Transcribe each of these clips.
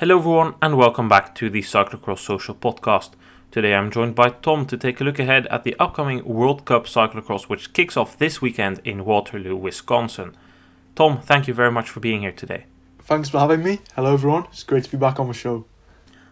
Hello everyone and welcome back to the Cyclocross Social podcast. Today I'm joined by Tom to take a look ahead at the upcoming World Cup Cyclocross, which kicks off this weekend in Waterloo, Wisconsin. Tom, thank you very much for being here today. Thanks for having me. Hello everyone, it's great to be back on the show.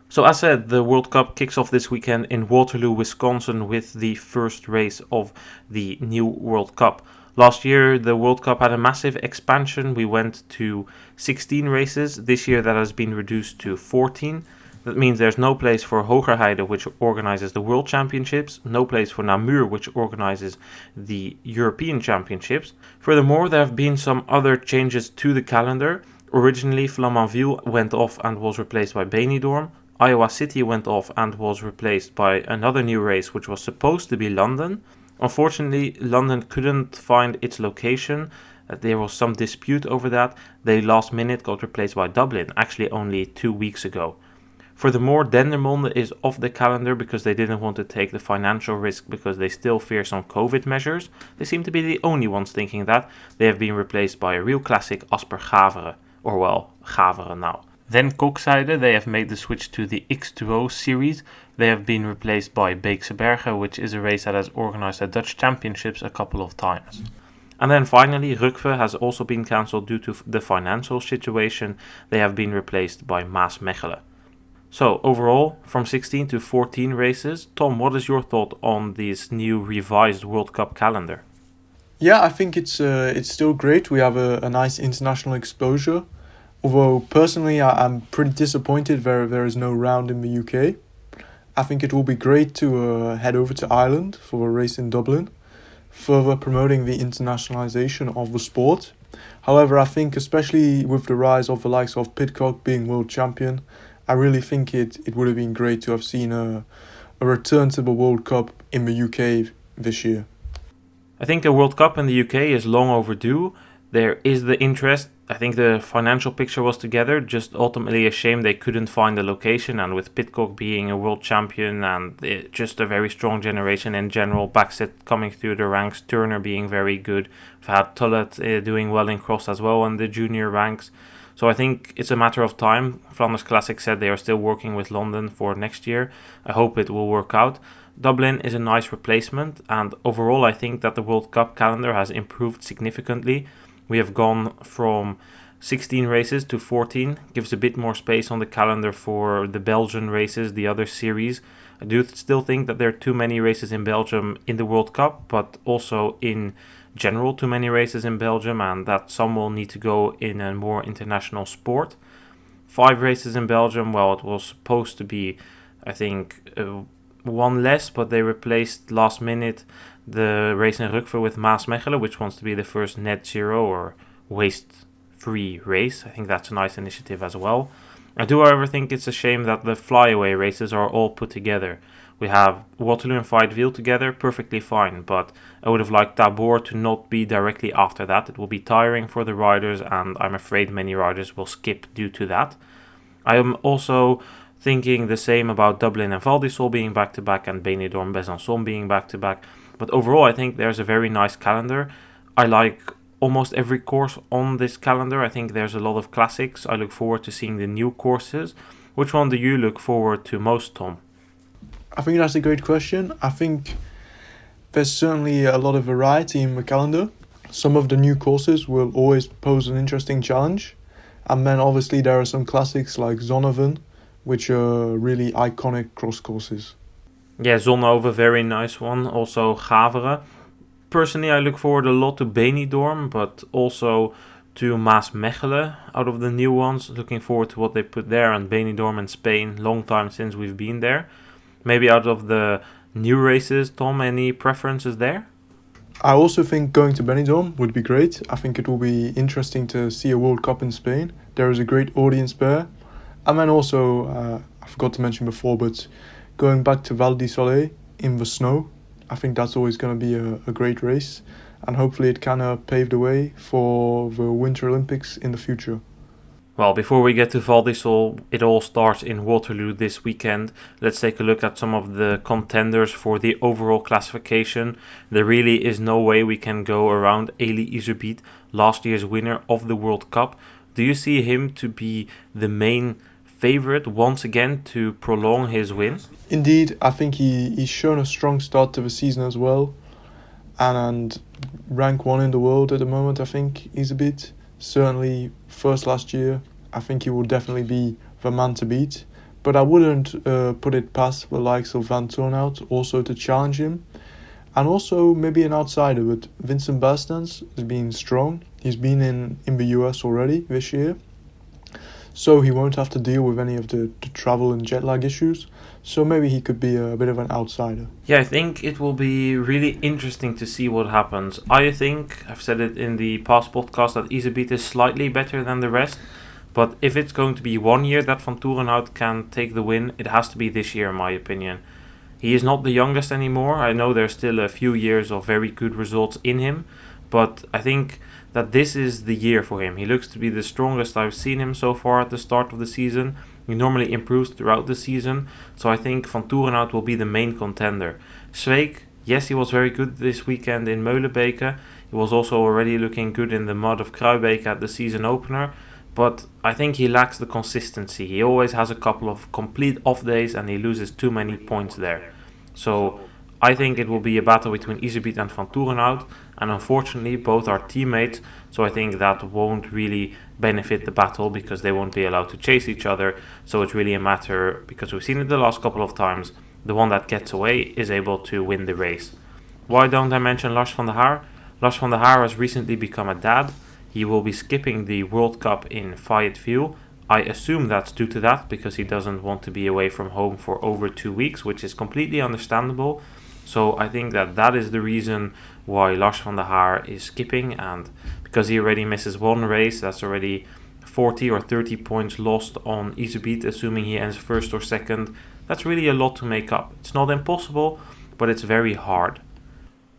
So as said, the World Cup kicks off this weekend in Waterloo, Wisconsin with the first race of the new World Cup. Last year, the World Cup had a massive expansion. We went to 16 races. This year, that has been reduced to 14. That means there's no place for Hogerheide, which organizes the World Championships, no place for Namur, which organizes the European Championships. Furthermore, there have been some other changes to the calendar. Originally, Flamanville went off and was replaced by Benidorm. Iowa City went off and was replaced by another new race, which was supposed to be London. Unfortunately, London couldn't find its location. There was some dispute over that. They last minute got replaced by Dublin, actually only 2 weeks ago. Furthermore, Dendermonde is off the calendar because they didn't want to take the financial risk because they still fear some COVID measures. They seem to be the only ones thinking that. They have been replaced by a real classic Asper-Gavere, or well, Gavere now. Then Kokzijde, they have made the switch to the X2O series. They have been replaced by Beekse Bergen, which is a race that has organized the Dutch Championships a couple of times. And then finally, Rukve has also been cancelled due to the financial situation. They have been replaced by Maasmechelen. So overall, from 16 to 14 races. Tom, what is your thought on this new revised World Cup calendar? Yeah, I think it's still great. We have a nice international exposure. Although personally I'm pretty disappointed there is no round in the UK. I think it will be great to head over to Ireland for a race in Dublin, further promoting the internationalization of the sport. However, I think especially with the rise of the likes of Pidcock being world champion, I really think it would have been great to have seen a return to the World Cup in the UK this year. I think a World Cup in the UK is long overdue. There is the interest. I think the financial picture was together, just ultimately a shame they couldn't find a location, and with Pidcock being a world champion and just a very strong generation in general, Backset coming through the ranks, Turner being very good, we've had Tullet doing well in cross as well in the junior ranks. So I think it's a matter of time. Flanders Classic said they are still working with London for next year. I hope it will work out. Dublin is a nice replacement, and overall I think that the World Cup calendar has improved significantly. We have gone from 16 races to 14, gives a bit more space on the calendar for the Belgian races, the other series. I do still think that there are too many races in Belgium in the World Cup, but also in general too many races in Belgium, and that some will need to go in a more international sport. 5 races in Belgium, well, it was supposed to be, I think, one less, but they replaced last minute the race in Rukve with Maasmechelen, which wants to be the first net zero or waste-free race. I think that's a nice initiative as well. I do, however, think it's a shame that the flyaway races are all put together. We have Waterloo and Fayetteville together, perfectly fine, but I would have liked Tabor to not be directly after that. It will be tiring for the riders, and I'm afraid many riders will skip due to that. I am also thinking the same about Dublin and Val di Sole being back-to-back and Benidorm Besançon being back-to-back. But overall, I think there's a very nice calendar. I like almost every course on this calendar. I think there's a lot of classics. I look forward to seeing the new courses. Which one do you look forward to most, Tom? I think that's a great question. I think there's certainly a lot of variety in the calendar. Some of the new courses will always pose an interesting challenge. And then obviously there are some classics like Zonhoven, which are really iconic cross courses. Yeah, Zonhoven, very nice one. Also Gavere. Personally, I look forward a lot to Benidorm, but also to Maasmechelen out of the new ones. Looking forward to what they put there, and Benidorm in Spain. Long time since we've been there. Maybe out of the new races, Tom, any preferences there? I also think going to Benidorm would be great. I think it will be interesting to see a World Cup in Spain. There is a great audience there. And then also, I forgot to mention before, but going back to Val di Sole in the snow, I think that's always going to be a great race. And hopefully it can pave the way for the Winter Olympics in the future. Well, before we get to Val di Sole, it all starts in Waterloo this weekend. Let's take a look at some of the contenders for the overall classification. There really is no way we can go around Eli Iserbyt, last year's winner of the World Cup. Do you see him to be the main favorite once again to prolong his win? Indeed, I think he's shown a strong start to the season as well. And rank 1 in the world at the moment, I think, Iserbyt. Certainly first last year. I think he will definitely be the man to beat. But I wouldn't put it past the likes of Vanthourenhout also to challenge him. And also maybe an outsider, but Vincent Bastens has been strong. He's been in the US already this year. So he won't have to deal with any of the travel and jet lag issues. So maybe he could be a bit of an outsider. Yeah, I think it will be really interesting to see what happens. I think, I've said it in the past podcast, that Iserbyt is slightly better than the rest. But if it's going to be 1 year that Vanthourenhout can take the win, it has to be this year in my opinion. He is not the youngest anymore. I know there's still a few years of very good results in him. But I think that this is the year for him. He looks to be the strongest I've seen him so far at the start of the season. He normally improves throughout the season. So I think Vanthourenhout will be the main contender. Sweeck, yes, he was very good this weekend in Molenbeek. He was also already looking good in the mud of Kruijbeek at the season opener. But I think he lacks the consistency. He always has a couple of complete off days and he loses too many points there. So I think it will be a battle between Iserbyt and Vanthourenhout, and unfortunately both are teammates, so I think that won't really benefit the battle because they won't be allowed to chase each other. So it's really a matter, because we've seen it the last couple of times, the one that gets away is able to win the race. Why don't I mention Lars van der Haar? Lars van der Haar has recently become a dad. He will be skipping the World Cup in Fayetteville. I assume that's due to that because he doesn't want to be away from home for over 2 weeks, which is completely understandable. So I think that is the reason why Lars van der Haar is skipping, and because he already misses one race, that's already 40 or 30 points lost on Iserbyt, assuming he ends first or second. That's really a lot to make up. It's not impossible, but it's very hard.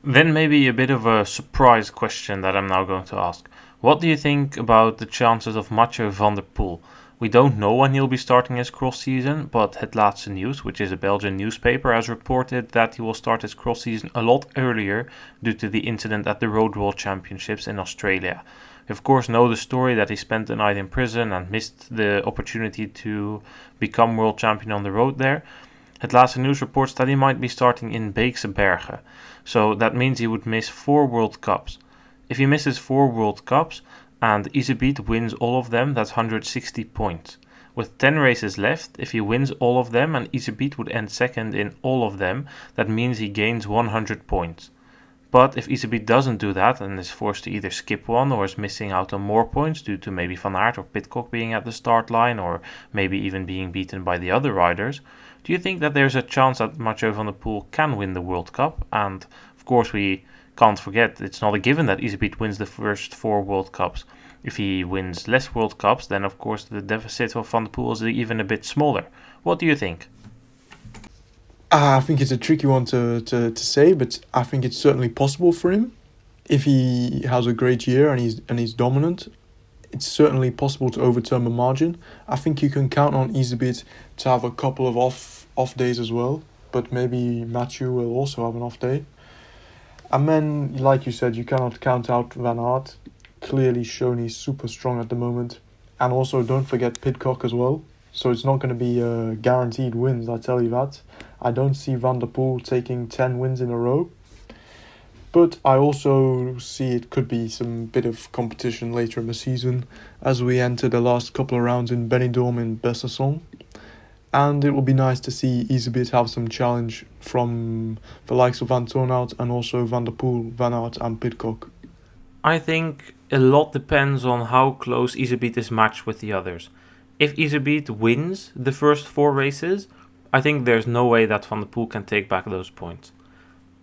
Then maybe a bit of a surprise question that I'm now going to ask. What do you think about the chances of Mathieu van der Poel? We don't know when he'll be starting his cross season, but Het Laatste Nieuws, which is a Belgian newspaper, has reported that he will start his cross season a lot earlier due to the incident at the Road World Championships in Australia. We of course know the story that he spent the night in prison and missed the opportunity to become world champion on the road there. Het Laatste Nieuws reports that he might be starting in Beekse Bergen, so that means he would miss 4 World Cups. If he misses 4 World Cups and Iserbyt wins all of them, that's 160 points. With 10 races left, if he wins all of them and Iserbyt would end second in all of them, that means he gains 100 points. But if Iserbyt doesn't do that and is forced to either skip one or is missing out on more points due to maybe Van Aert or Pidcock being at the start line or maybe even being beaten by the other riders, do you think that there's a chance that Mathieu van der Poel can win the World Cup? And of course we can't forget, it's not a given that Iserbyt wins the first 4 World Cups. If he wins less World Cups, then of course the deficit of Van der Poel is even a bit smaller. What do you think? I think it's a tricky one to say, but I think it's certainly possible for him. If he has a great year and he's dominant, it's certainly possible to overturn the margin. I think you can count on Iserbyt to have a couple of off days as well, but maybe Mathieu will also have an off day. And then, like you said, you cannot count out Van Aert. Clearly shown he's super strong at the moment. And also don't forget Pidcock as well. So it's not going to be guaranteed wins, I tell you that. I don't see Van der Poel taking 10 wins in a row. But I also see it could be some bit of competition later in the season as we enter the last couple of rounds in Benidorm and Besançon. And it will be nice to see Iserbyt have some challenge from the likes of Vanthourenhout and also Van der Poel, Van Aert and Pidcock. I think a lot depends on how close Iserbyt is matched with the others. If Iserbyt wins the first 4 races, I think there's no way that Van der Poel can take back those points.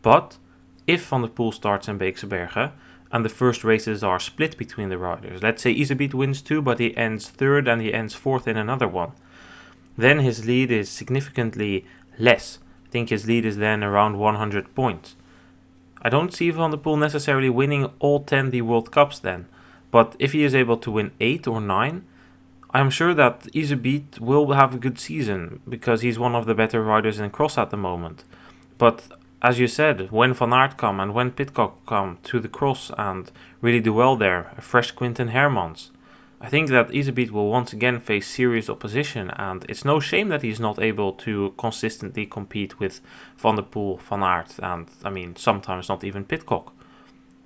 But if Van der Poel starts in Beekse Bergen and the first races are split between the riders, let's say Iserbyt wins 2 but he ends 3rd and he ends 4th in another one, then his lead is significantly less. I think his lead is then around 100 points. I don't see Van der Poel necessarily winning all 10 the World Cups then, but if he is able to win 8 or 9, I'm sure that Iserbyt will have a good season because he's one of the better riders in cross at the moment. But as you said, when Van Aert come and when Pidcock come to the cross and really do well there, a fresh Quinten Hermans, I think that Iserbyt will once again face serious opposition, and it's no shame that he's not able to consistently compete with Van der Poel, Van Aert, and sometimes not even Pidcock.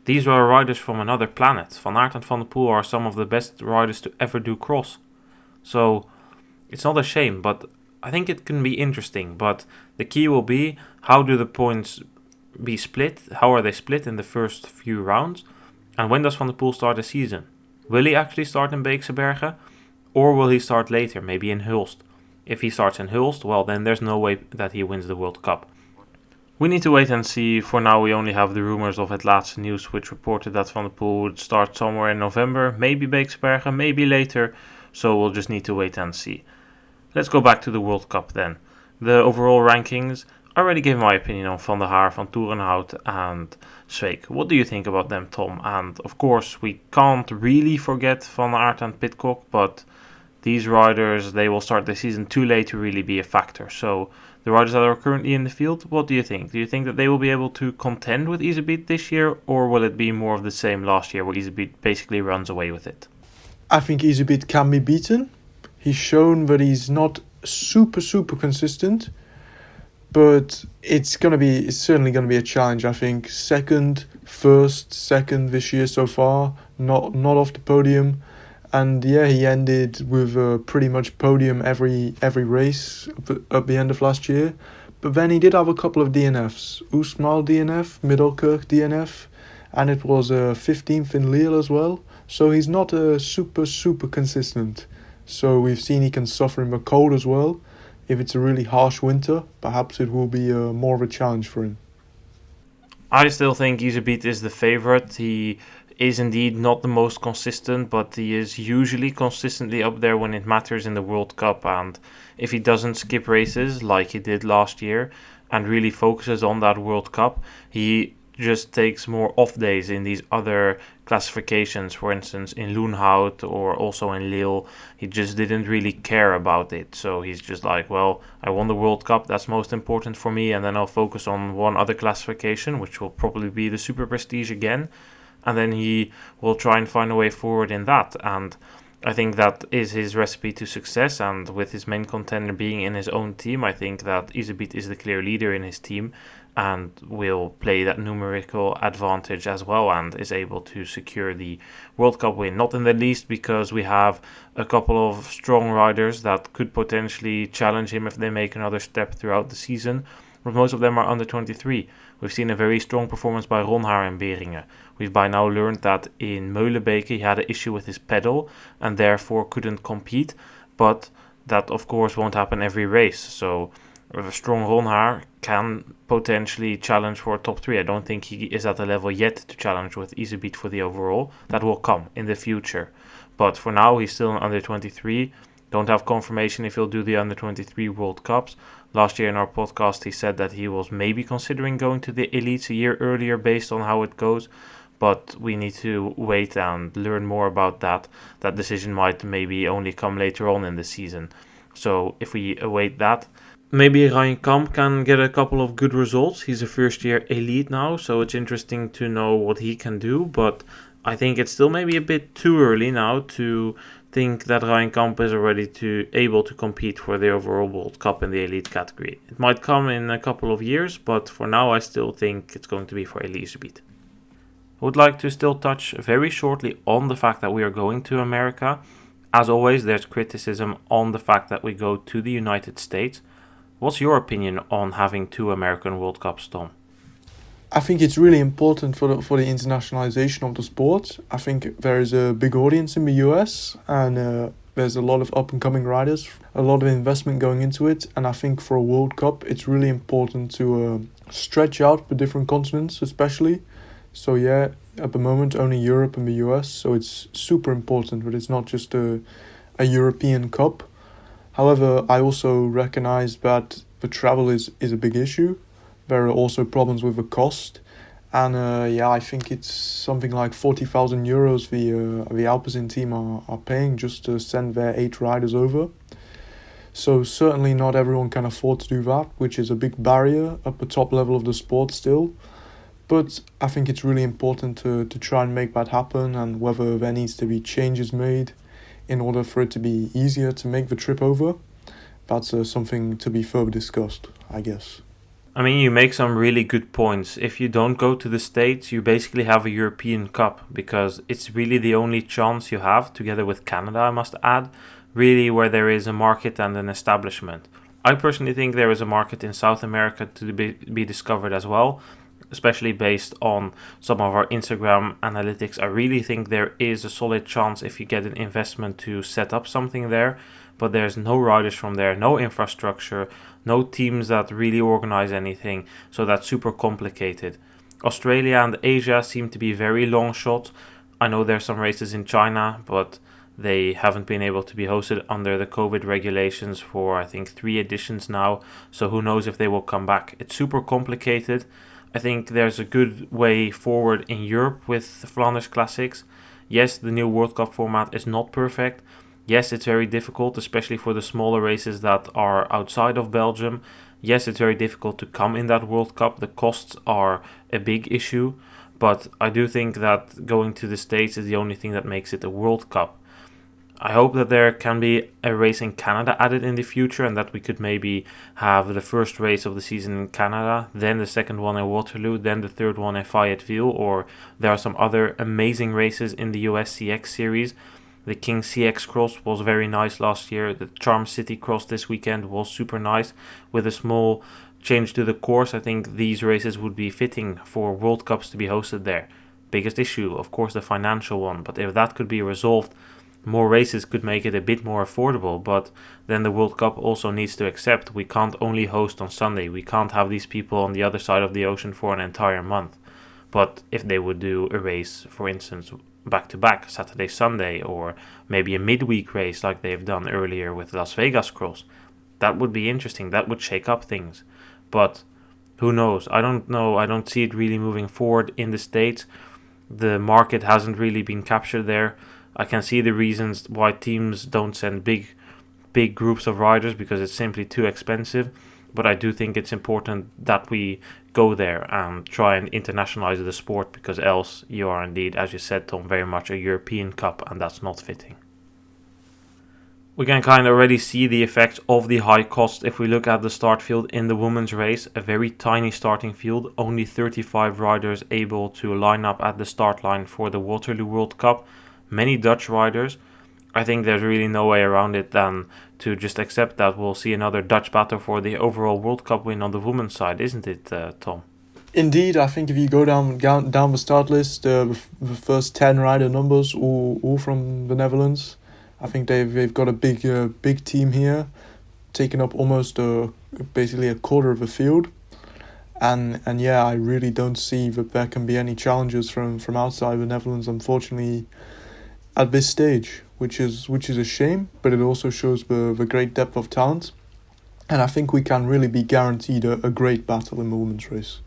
These are riders from another planet. Van Aert and Van der Poel are some of the best riders to ever do cross. So it's not a shame, but I think it can be interesting. But the key will be, how do the points be split? How are they split in the first few rounds? And when does Van der Poel start the season? Will he actually start in Beekse Bergen? Or will he start later, maybe in Hulst? If he starts in Hulst, well, then there's no way that he wins the World Cup. We need to wait and see. For now, we only have the rumors of Het Laatste Nieuws, which reported that Van der Poel would start somewhere in November, maybe Beekse Bergen, maybe later. So we'll just need to wait and see. Let's go back to the World Cup then. The overall rankings. I already gave my opinion on Van der Haar, Vanthourenhout and Sweeck. What do you think about them, Tom? And of course, we can't really forget Van Aert and Pidcock, but these riders, they will start the season too late to really be a factor. So the riders that are currently in the field, what do you think? Do you think that they will be able to contend with Iserbyt this year, or will it be more of the same last year where Iserbyt basically runs away with it? I think Iserbyt can be beaten. He's shown that he's not super consistent, but it's certainly gonna be a challenge. I think first, second this year so far, not off the podium, and yeah, he ended with a pretty much podium every race at the end of last year. But then he did have a couple of DNFs, Oostmaal DNF, Middelkerk DNF, and it was 15th in Lille as well. So he's not super consistent. So we've seen he can suffer in the cold as well. If it's a really harsh winter, perhaps it will be more of a challenge for him. I still think Iserbyt is the favourite. He is indeed not the most consistent, but he is usually consistently up there when it matters in the World Cup. And if he doesn't skip races like he did last year and really focuses on that World Cup, he just takes more off days in these other classifications. For instance, in Loenhout or also in Lille, he just didn't really care about it. So he's just like, well, I won the World Cup, that's most important for me, and then I'll focus on one other classification, which will probably be the Super Prestige again, and then he will try and find a way forward in that. And I think that is his recipe to success, and with his main contender being in his own team, I think that Iserbyt is the clear leader in his team and will play that numerical advantage as well and is able to secure the World Cup win. Not in the least because we have a couple of strong riders that could potentially challenge him if they make another step throughout the season, but most of them are under 23. We've seen a very strong performance by Haar in Beringen. We've by now learned that in Molenbeek he had an issue with his pedal and therefore couldn't compete, but that of course won't happen every race. So a strong Haar can potentially challenge for a top 3. I don't think he is at the level yet to challenge with Iserbyt for the overall. That will come in the future. But for now, he's still an under 23. Don't have confirmation if he'll do the under 23 World Cups. Last year in our podcast, he said that he was maybe considering going to the elites a year earlier based on how it goes. But we need to wait and learn more about that. That decision might maybe only come later on in the season. So if we await that, maybe Ryan Kamp can get a couple of good results. He's a first-year elite now, so it's interesting to know what he can do. But I think it's still maybe a bit too early now to think that Ryan Kamp is already able to compete for the overall World Cup in the elite category. It might come in a couple of years, but for now I still think it's going to be for Eli Iserbyt. I would like to still touch very shortly on the fact that we are going to America. As always, there's criticism on the fact that we go to the United States. What's your opinion on having 2 American World Cups, Tom? I think it's really important for the internationalization of the sport. I think there is a big audience in the US and there's a lot of up-and-coming riders, a lot of investment going into it. And I think for a World Cup, it's really important to stretch out the different continents, especially. So yeah, at the moment, only Europe and the US. So it's super important, but it's not just a European Cup. However, I also recognize that the travel is a big issue. There are also problems with the cost. And I think it's something like 40,000 euros the Alpecin team are paying just to send their 8 riders over. So certainly not everyone can afford to do that, which is a big barrier at the top level of the sport still. But I think it's really important to try and make that happen, and whether there needs to be changes made in order for it to be easier to make the trip over. That's something to be further discussed, I guess. I mean, you make some really good points. If you don't go to the States, you basically have a European Cup, because it's really the only chance you have, together with Canada, I must add, really where there is a market and an establishment. I personally think there is a market in South America to be discovered as well, especially based on some of our Instagram analytics. I really think there is a solid chance if you get an investment to set up something there, but there's no riders from there, no infrastructure, no teams that really organize anything, so that's super complicated. Australia and Asia seem to be very long shot. I know there's some races in China, but they haven't been able to be hosted under the COVID regulations for, I think, 3 editions now, so who knows if they will come back. It's super complicated. I think there's a good way forward in Europe with the Flanders Classics. Yes, the new World Cup format is not perfect. Yes, it's very difficult, especially for the smaller races that are outside of Belgium. Yes, it's very difficult to come in that World Cup. The costs are a big issue. But I do think that going to the States is the only thing that makes it a World Cup. I hope that there can be a race in Canada added in the future, and that we could maybe have the first race of the season in Canada, then the second one in Waterloo, then the third one in Fayetteville, or there are some other amazing races in the US CX series. The King CX Cross was very nice last year. The Charm City Cross this weekend was super nice. With a small change to the course, I think these races would be fitting for World Cups to be hosted there. Biggest issue, of course, the financial one, but if that could be resolved, more races could make it a bit more affordable. But then the World Cup also needs to accept we can't only host on Sunday. We can't have these people on the other side of the ocean for an entire month. But if they would do a race, for instance, back-to-back, Saturday, Sunday, or maybe a midweek race like they've done earlier with Las Vegas Cross, that would be interesting. That would shake up things. But who knows? I don't know. I don't see it really moving forward in the States. The market hasn't really been captured there. I can see the reasons why teams don't send big groups of riders, because it's simply too expensive. But I do think it's important that we go there and try and internationalize the sport, because else you are indeed, as you said, Tom, very much a European Cup, and that's not fitting. We can kind of already see the effects of the high cost if we look at the start field in the women's race. A very tiny starting field, only 35 riders able to line up at the start line for the Waterloo World Cup. Many Dutch riders. I think there's really no way around it than to just accept that we'll see another Dutch battle for the overall World Cup win on the women's side, isn't it, Tom? Indeed, I think if you go down the start list, the first 10 rider numbers, all from the Netherlands. I think they've got a big team here, taking up almost basically a quarter of the field. And yeah, I really don't see that there can be any challenges from outside the Netherlands, unfortunately, at this stage, which is a shame, but it also shows the great depth of talent. And I think we can really be guaranteed a great battle in the women's race.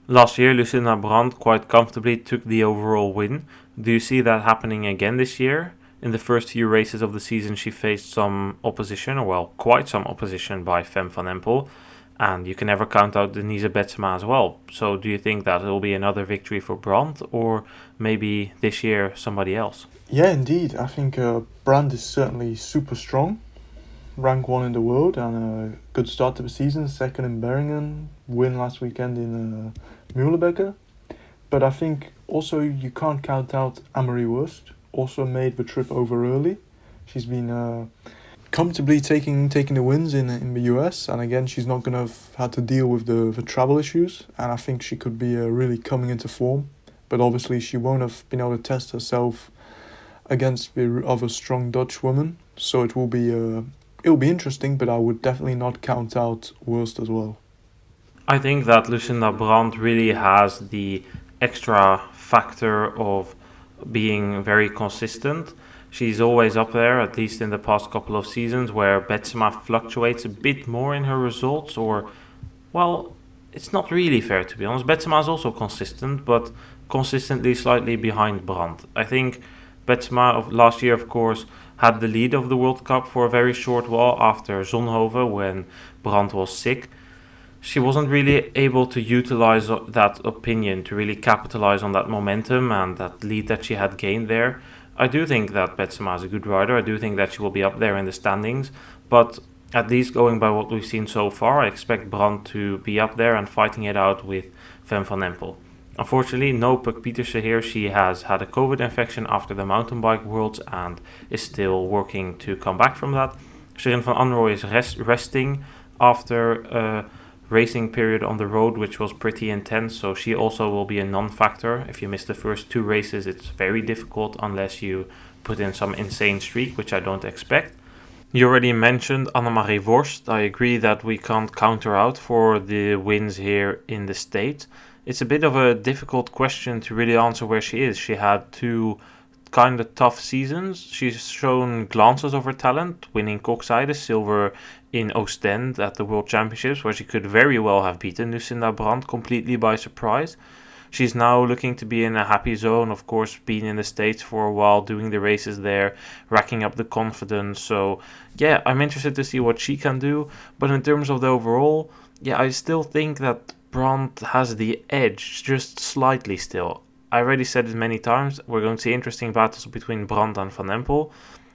Last year, Lucinda Brandt quite comfortably took the overall win. Do you see that happening again this year? In the first few races of the season, she faced some opposition, or well, quite some opposition by Fem Van Empel. And you can never count out Denise Betsema as well. So do you think that it will be another victory for Brandt, or maybe this year somebody else? Yeah, indeed. I think Brandt is certainly super strong. Rank 1 in the world, and a good start to the season. Second in Beringen, win last weekend in Mühlebecker. But I think also you can't count out Anne-Marie Worst. Also made the trip over early. She's been comfortably taking the wins in the US, and again she's not going to have had to deal with the travel issues, and I think she could be really coming into form. But obviously she won't have been able to test herself against the other strong Dutch women, so it will be interesting, but I would definitely not count out Worst as well. I think that Lucinda Brandt really has the extra factor of being very consistent. She's always up there, at least in the past couple of seasons, where Betsema fluctuates a bit more in her results, or, well, it's not really fair to be honest. Betsema is also consistent, but consistently slightly behind Brandt. I think Betsema of last year, of course, had the lead of the World Cup for a very short while after Zonhoven when Brandt was sick. She wasn't really able to utilize that opinion to really capitalize on that momentum and that lead that she had gained there. I do think that Betsema is a good rider. I do think that she will be up there in the standings. But at least going by what we've seen so far, I expect Brand to be up there and fighting it out with Van Empel. Unfortunately, no Puck Pieterse here. She has had a COVID infection after the mountain bike worlds and is still working to come back from that. Shirin van Anrooy is resting after a racing period on the road, which was pretty intense, so she also will be a non-factor. If you miss the first 2 races, it's very difficult unless you put in some insane streak, which I don't expect. You already mentioned Annemarie Worst. I agree that we can't count her out for the wins here in the States. It's a bit of a difficult question to really answer where she is. She had 2 kind of tough seasons. She's shown glances of her talent, winning Kokzijde silver in Oostende at the World Championships, where she could very well have beaten Lucinda Brandt completely by surprise. She's now looking to be in a happy zone, of course, being in the States for a while, doing the races there, racking up the confidence. So, yeah, I'm interested to see what she can do. But in terms of the overall, yeah, I still think that Brandt has the edge, just slightly still. I already said it many times, we're going to see interesting battles between Brandt and Van Empel.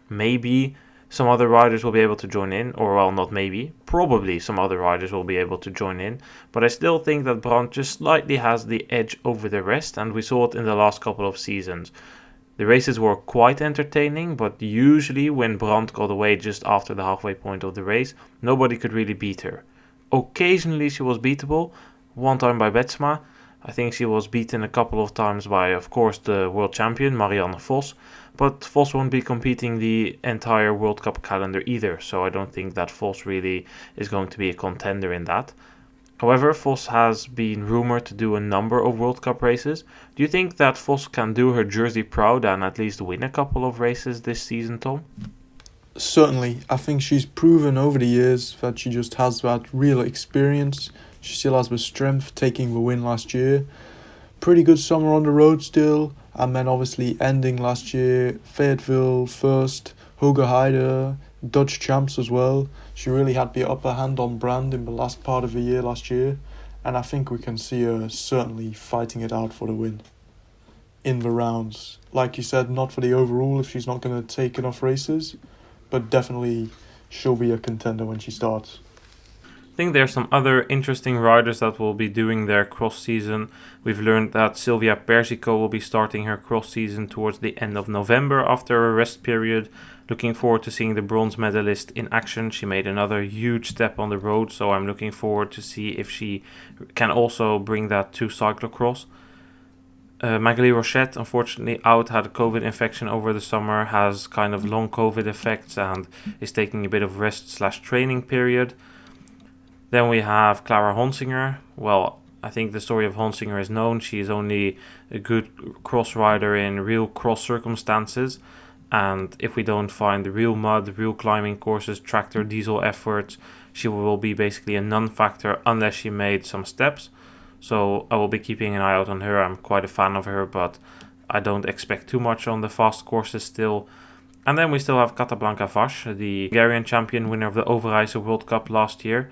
Maybe some other riders will be able to join in, or well, not maybe, probably some other riders will be able to join in, but I still think that Brandt just slightly has the edge over the rest, and we saw it in the last couple of seasons. The races were quite entertaining, but usually when Brandt got away just after the halfway point of the race, nobody could really beat her. Occasionally she was beatable, one time by Betsema. I think she was beaten a couple of times by, of course, the world champion, Marianne Vos. But Vos won't be competing the entire World Cup calendar either, so I don't think that Vos really is going to be a contender in that. However, Vos has been rumored to do a number of World Cup races. Do you think that Vos can do her jersey proud and at least win a couple of races this season, Tom? Certainly, I think she's proven over the years that she just has that real experience. She still has the strength, taking the win last year. Pretty good summer on the road still. And then obviously ending last year, Fayetteville first, Hogerheide, Dutch champs as well. She really had the upper hand on Brand in the last part of the year last year. And I think we can see her certainly fighting it out for the win in the rounds. Like you said, not for the overall if she's not going to take enough races. But definitely she'll be a contender when she starts. I think there's some other interesting riders that will be doing their cross season. We've learned that Silvia Persico will be starting her cross season towards the end of November after a rest period. Looking forward to seeing the bronze medalist in action. She made another huge step on the road, so I'm looking forward to see if she can also bring that to cyclocross. Magali Rochette, unfortunately out, had a COVID infection over the summer, has kind of long COVID effects and is taking a bit of rest/training period. Then we have Clara Honsinger. Well, I think the story of Honsinger is known. She is only a good cross rider in real cross circumstances. And if we don't find the real mud, real climbing courses, tractor, diesel efforts, she will be basically a non-factor unless she made some steps. So I will be keeping an eye out on her. I'm quite a fan of her, but I don't expect too much on the fast courses still. And then we still have Catablanca Vash, the Hungarian champion, winner of the Overijse World Cup last year.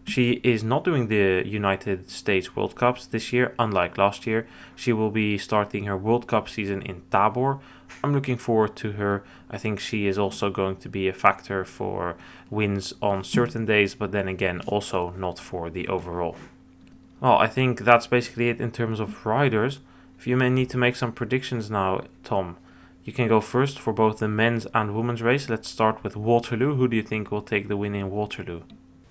She is not doing the United States World Cups this year, unlike last year. She will be starting her World Cup season in Tabor. I'm looking forward to her. I think she is also going to be a factor for wins on certain days, but then again, also not for the overall. Well, I think that's basically it in terms of riders. If you may need to make some predictions now, Tom, you can go first for both the men's and women's race. Let's start with Waterloo. Who do you think will take the win in Waterloo?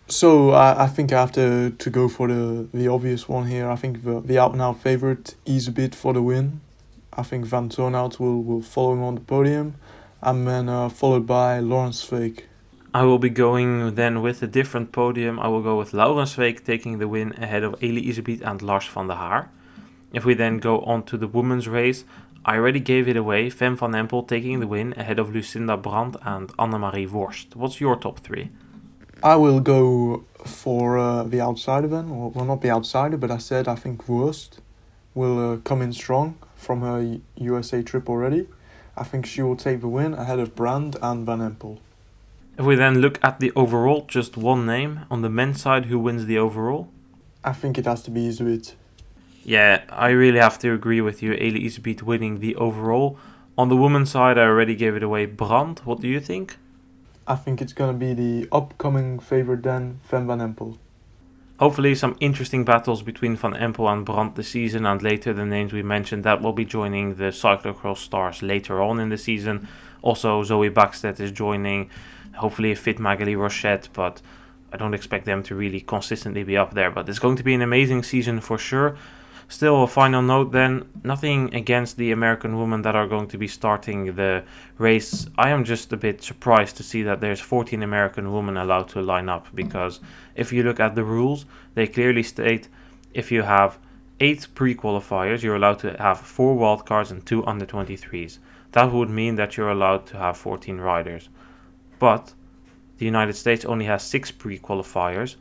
So I think I have to go for the obvious one here. I think the out-and-out favourite Iserbyt for the win. I think Vanthourenhout will follow him on the podium. And then followed by Laurens Sweeck. I will be going then with a different podium. I will go with Laurens Sweeck taking the win ahead of Eli Iserbyt and Lars van der Haar. If we then go on to the women's race, I already gave it away. Van Empel taking the win ahead of Lucinda Brandt and Annemarie Worst. What's your top 3? I will go for the outsider then. Well, not the outsider, but I think Worst will come in strong from her USA trip already. I think she will take the win ahead of Brand and Van Empel. If we then look at the overall, just one name. On the men's side, who wins the overall? I think it has to be Iserbyt. Yeah, I really have to agree with you. Eli Iserbyt winning the overall. On the women's side, I already gave it away. Brand, what do you think? I think it's going to be the upcoming favorite then, Van Empel. Hopefully some interesting battles between Van Empel and Brand this season, and later the names we mentioned that will be joining the Cyclocross stars later on in the season. Also Zoe Backstedt is joining, hopefully a fit Magali Rochette, but I don't expect them to really consistently be up there. But it's going to be an amazing season for sure. Still, a final note then, nothing against the American women that are going to be starting the race. I am just a bit surprised to see that there's 14 American women allowed to line up, because if you look at the rules, they clearly state if you have 8 pre-qualifiers, you're allowed to have 4 wildcards and 2 under-23s. That would mean that you're allowed to have 14 riders. But the United States only has 6 pre-qualifiers,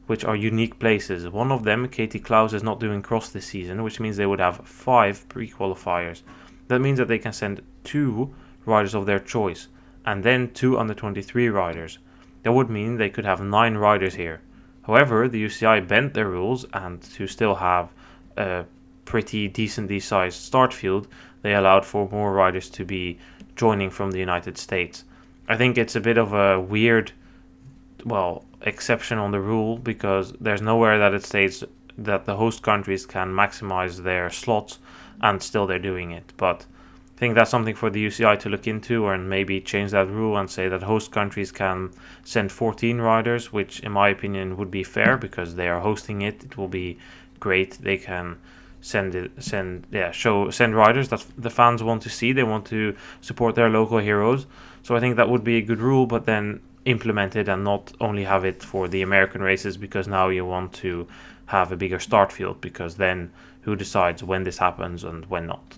which are unique places. One of them, Katie Klaus, is not doing cross this season, which means they would have 5 pre-qualifiers. That means that they can send 2 riders of their choice, and then 2 under-23 riders. That would mean they could have 9 riders here. However, the UCI bent their rules, and to still have a pretty decently sized start field, they allowed for more riders to be joining from the United States. I think it's a bit of a weird, exception on the rule, because there's nowhere that it states that the host countries can maximize their slots, and still they're doing it. But I think that's something for the UCI to look into, and maybe change that rule and say that host countries can send 14 riders, which in my opinion would be fair, because they are hosting it. It will be great. They can send riders that the fans want to see. They want to support their local heroes. So I think that would be a good rule, but then implement it and not only have it for the American races, because now you want to have a bigger start field, because then who decides when this happens and when not?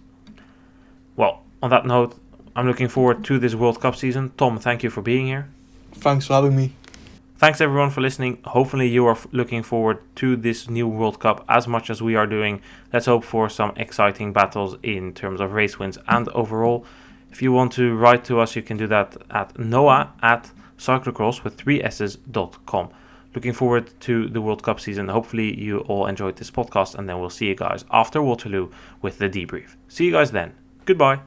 Well, on that note, I'm looking forward to this World Cup season. Tom, thank you for being here. Thanks for having me. Thanks everyone for listening. Hopefully you are looking forward to this new World Cup as much as we are doing. Let's hope for some exciting battles in terms of race wins and overall. If you want to write to us, you can do that at noah@cyclocross with 3s's.com. Looking forward to the World Cup season. Hopefully you all enjoyed this podcast, and then we'll see you guys after Waterloo with the debrief. See you guys then. Goodbye.